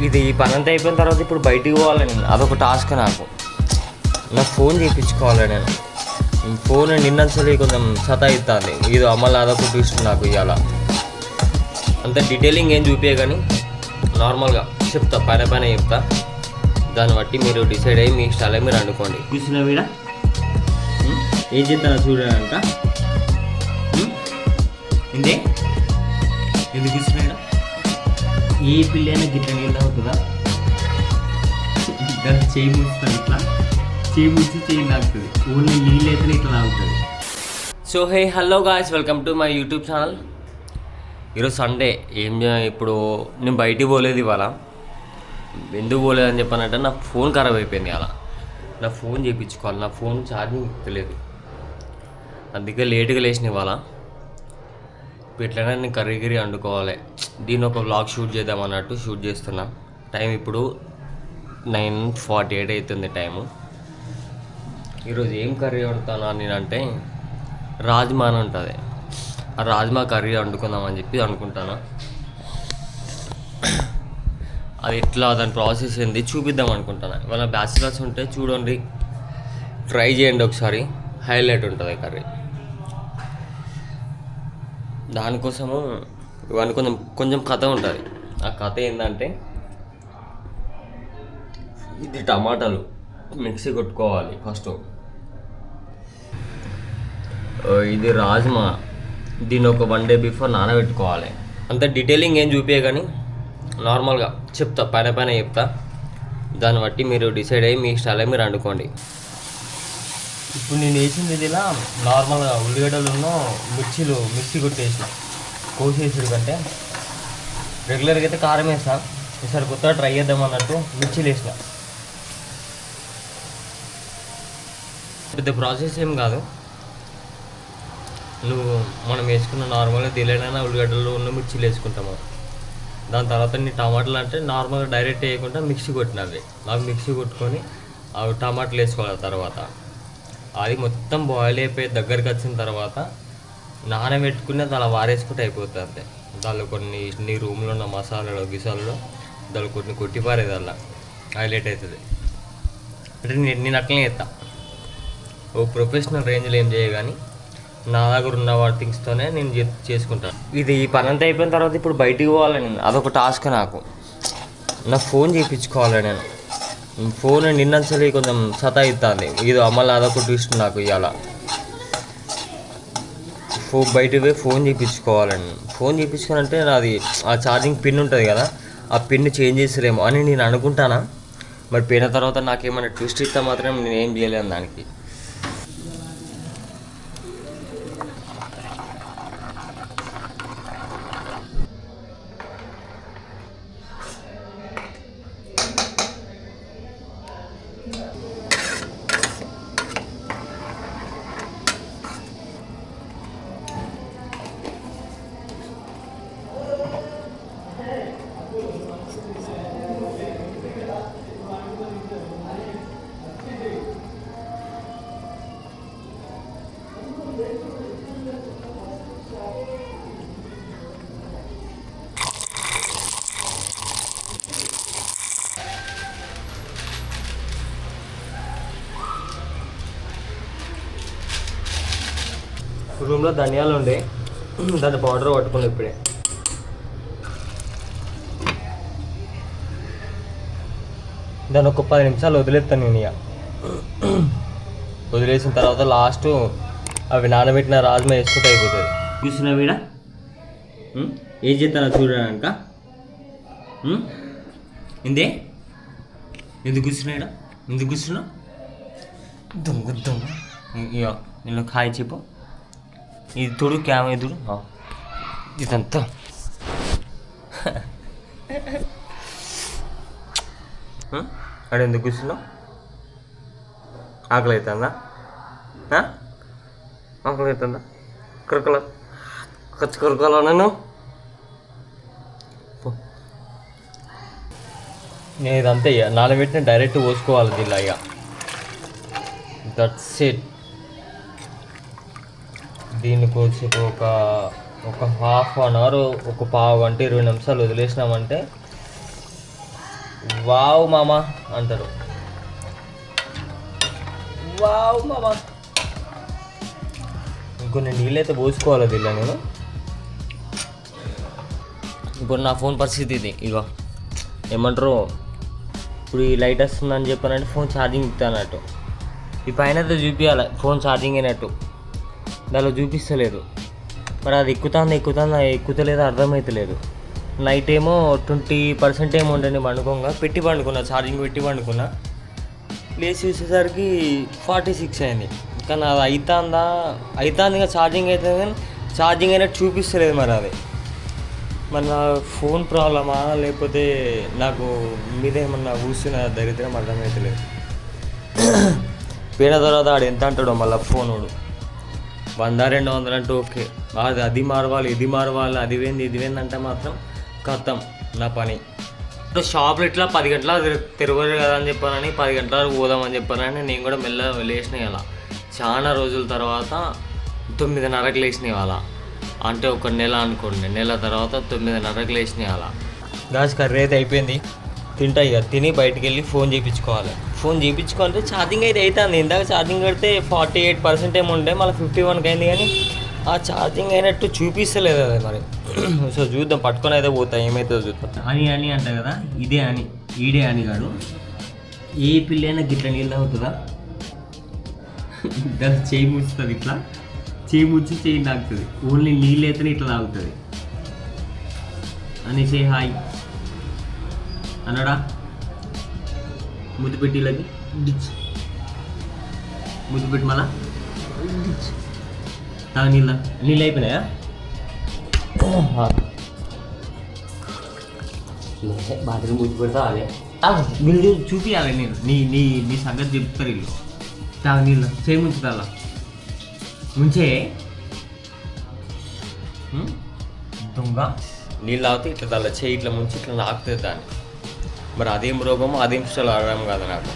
ఇది ఈ పని అంతా అయిపోయిన తర్వాత ఇప్పుడు బయటికి పోవాలి నేను. అదొక టాస్క్ నాకు. నా ఫోన్ చేయించుకోవాలి నేను. ఫోన్ నిన్నసరి కొంచెం సతాయిస్తుంది. ఇది అమలు అదొక ట్విస్ట్ నాకు ఇవాళ. అంత డీటెయిలింగ్ ఏం చూపే కానీ నార్మల్గా చెప్తా, పైన చెప్తా. దాన్ని బట్టి మీరు డిసైడ్ అయ్యి మీ స్టైల్ మీరు అనుకోండి. కూర్చున్న వీడ ఏం చేస్తాను చూడాలంట. ఇందే ఎందుకు కూర్చున్నాడు? ఏ పిల్లైనా గిట్ల నీళ్ళు అవుతుందా? దాన్ని చేయి ముడుస్తుంది, ఇట్లా చేయి ముడిచి చేయి తాగుతుంది. ఓన్లీ నీళ్ళు అయితే ఇట్లా తాగుతుంది. So hey hello guys, welcome to my YouTube channel. ఈరోజు సండే. ఇప్పుడు నేను బయటికి పోలేదు ఇవాళ. ఎందుకు పోలేదని చెప్పానంటే నా ఫోన్ ఖరాబ్ అయిపోయింది. అలా నా ఫోన్ చేయించుకోవాలి. నా ఫోన్ ఛార్జింగ్ తెలియదు, అందుకే లేట్గా లేచిన ఇవాళ. ఎట్లయినా నేను కర్రీ వండుకోవాలి. దీన్ని ఒక వ్లాగ్ షూట్ చేద్దాం అన్నట్టు షూట్ చేస్తున్నా. టైం ఇప్పుడు 9:48 అవుతుంది టైము. ఈరోజు ఏం కర్రీ వండుతానా నేనంటే రాజ్మా అని ఉంటుంది. ఆ రాజ్మా కర్రీ వండుకుందామని చెప్పి అనుకుంటాను. అది ఎట్లా, దాని ప్రాసెస్ ఏంది చూపిద్దాం అనుకుంటాను. ఇవాళ బ్యాచిలర్స్ ఉంటే చూడండి, ట్రై చేయండి ఒకసారి. హైలైట్ ఉంటుంది కర్రీ. దానికోసము ఇవన్నీ కొంచెం కథ ఉంటుంది. ఆ కథ ఏంటంటే, ఇది టమాటాలు మిక్సీ కొట్టుకోవాలి ఫస్ట్. ఇది రాజ్మా, దీన్ని ఒక 1 day బిఫోర్ నానబెట్టుకోవాలి. అంత డీటెయిలింగ్ ఏం చూపే కానీ నార్మల్గా చెప్తా, పైన చెప్తా. దాన్ని బట్టి మీరు డిసైడ్ అయ్యి మీ స్టైల్ మీరు వండుకోండి. ఇప్పుడు నేను వేసింది ఇదిలా నార్మల్గా ఉల్లిగడ్డలను మిర్చీలు మిక్సీ కొట్టేసిన, కోసేసుడు కంటే రెగ్యులర్గా అయితే కారం వేసిన. ఈసారి కొత్తగా ట్రై చేద్దాం అన్నట్టు మిర్చీలు వేసిన. పెద్ద ప్రాసెస్ ఏం కాదు. మనం వేసుకున్న నార్మల్గా తెలియనైనా ఉల్లిగడ్డలు ఉన్న మిర్చీలు వేసుకుంటాము. దాని తర్వాత నీ టమాటాలు అంటే నార్మల్గా డైరెక్ట్ వేయకుండా మిక్సీ కొట్టినవి. అవి మిక్సీ కొట్టుకొని అవి టమాటాలు వేసుకోవాలి. తర్వాత అది మొత్తం బాయిల్ అయిపోయి దగ్గరికి వచ్చిన తర్వాత నానబెట్టుకుని అలా వారేసుకుంటే అయిపోతుంది అంతే. దానిలో కొన్ని నీ రూమ్లో ఉన్న మసాలాలు గిసాలలో దానిలో కొన్ని కొట్టిపారేది, అలా హైలైట్ అవుతుంది. అంటే నేను అట్లనే చేస్తా. ఓ ప్రొఫెషనల్ రేంజ్లో ఏం చేయ కానీ నా దగ్గర ఉన్న వాటి థింగ్స్తోనే నేను చేసుకుంటాను. ఇది ఈ పని అంతా అయిపోయిన తర్వాత ఇప్పుడు బయటికి పోవాలి నేను. అదొక టాస్క్ నాకు. నా ఫోన్ చేయించుకోవాలి నేను. ఫోన్ నిన్నసరి కొంచెం సతాయిస్తుంది. ఇది అమలు అదొక ట్విస్ట్ నాకు ఇవాళ. బయటకు పోయి ఫోన్ చేయించుకోవాలని. ఫోన్ చేయించుకోవాలంటే నాది ఆ ఛార్జింగ్ పిన్ ఉంటుంది కదా, ఆ పిన్ చేంజ్ చేసారేమో అని నేను అనుకుంటానా. మరి పోయిన తర్వాత నాకేమైనా ట్విస్ట్ ఇస్తే మాత్రం నేను ఏం చేయలేను దానికి. రూమ్లో ధనియాలు ఉండే, దాన్ని పౌడర్ పట్టుకుని ఇప్పుడే. దాన్ని ఒక 10 నిమిషాలు వదిలేస్తాను నేను. ఇక వదిలేసిన తర్వాత లాస్ట్ అవి నానబెట్టిన రాజ్మా వేసుకుంటే అయిపోతుంది. కూర్చున్న వీడ ఏం చేస్తాను చూడడానిక. ఇందే ఎందుకు కూర్చున్నాడా? ఎందుకు కూర్చున్నావు? దొంగ ఇక నేను ఖాయి చెప్పు. ఇది తుడు క్యామ్ ఎదురు ఇదంతా అక్కడ ఎందుకు కూర్చున్నావు? ఆకలి అవుతుందా? ఆకలి అవుతుందా? కొరకలా నేను ఇదంతా ఇక నానబెట్టిన డైరెక్ట్ పోసుకోవాలి దీనిలో. ఇక దట్స్ ఇట్. దీన్ని కొద్దిసేపు ఒక ½ an hour, ఒక 15-20 నిమిషాలు వదిలేసినామంటే వావ్ మామ అంటారు. వావ్ మామ. ఇంకొన్ని నీళ్ళైతే పోసుకోవాలి దీనిలో నేను. ఇప్పుడు నా ఫోన్ పరిస్థితి ఇది. ఇగో ఏమంటారు, ఇప్పుడు ఈ లైట్ వస్తుందని చెప్పానంటే ఫోన్ ఛార్జింగ్ ఇస్తానట్టు. ఈ పైన అయితే చూపించాలి ఫోన్ ఛార్జింగ్ అయినట్టు, దానిలో చూపిస్తలేదు. మరి అది ఎక్కుతలేదు అర్థమవుతలేదు. నైట్ ఏమో 20% ఏమో ఉండండి పండుకోగా పెట్టి పండుకున్నా, ఛార్జింగ్ పెట్టి పండుకున్నా. లేచి చూసేసరికి 46 అయింది. కానీ అది అవుతుంది ఇంకా ఛార్జింగ్ అవుతుంది, కానీ ఛార్జింగ్ అయినట్టు చూపిస్తలేదు. మరి అది మరి నా ఫోన్ ప్రాబ్లమా లేకపోతే నాకు మీద ఏమన్నా కూర్చున్న దరిద్రం అర్థమవుతలేదు. పోయిన తర్వాత ఆడు ఎంత అంటాడో మళ్ళీ ఫోనుడు 100-200 అంటే ఓకే, అది మారవాలి ఇది మారవాలి అది వేంది అంటే మాత్రం ఖతం నా పని. షాప్లో ఇట్లా 10 గంటల తిరగరు కదా అని చెప్పానని 10 గంటల వరకు పోదామని చెప్పానని నేను కూడా మెల్లగా లేచినాయి. అలా చాలా రోజుల తర్వాత 9:30కి లేచినాయి అలా. అంటే ఒక నెల అనుకోండి, నెల తర్వాత 9:30కి లేచినాయి అలా. గ్యాస్ కర్రీ అయితే అయిపోయింది, తింటా. ఇక తిని బయటికి వెళ్ళి ఫోన్ చేయించుకోవాలి. ఫోన్ చేయించుకోవాలంటే ఛార్జింగ్ అయితే అవుతుంది. ఇందాక ఛార్జింగ్ పెడితే 48% ఏమో ఉండే, మళ్ళీ 51కి అయింది. కానీ ఆ ఛార్జింగ్ అయినట్టు చూపిస్తలేదు అది మరి. సో చూద్దాం, పట్టుకొని అయితే పోతా, ఏమవుతుందో చూద్దాం. అని అంట కదా, ఇదే అని ఈడే అని కాడు. ఏ పిల్లైనా గిట్ల నీళ్ళు తాగుతుందా? దాన్ని చేయి ముచ్చుతుంది, ఇట్లా చేయి ముచ్చి చేయి తాగుతుంది. ఓన్లీ నీళ్ళు అయితేనే ఇట్లా తాగుతుంది. అని సే హాయ్ అన్నాడా, ముద్దు పెట్టి ఇలాగి ముద్దు పెట్టి మళ్ళా తాగు. నీళ్ళు అయిపోయినాయా? బాత్రూమ్ ముద్దు పెడతా అదే వీళ్ళు చూపించాలి. నేను నీ సంగతి చెప్తారు వీళ్ళు. తాగు నీళ్ళు, చేయి ముంచుతా ముంచే దొంగ. నీళ్ళు తాగితే ఇట్లా చేయి ఇట్లా ముంచి ఇట్లా నాకుతుంది దాన్ని. మరి అదేం రోగమో అదేం ఇష్టాలు ఆడడం కాదు నాకు.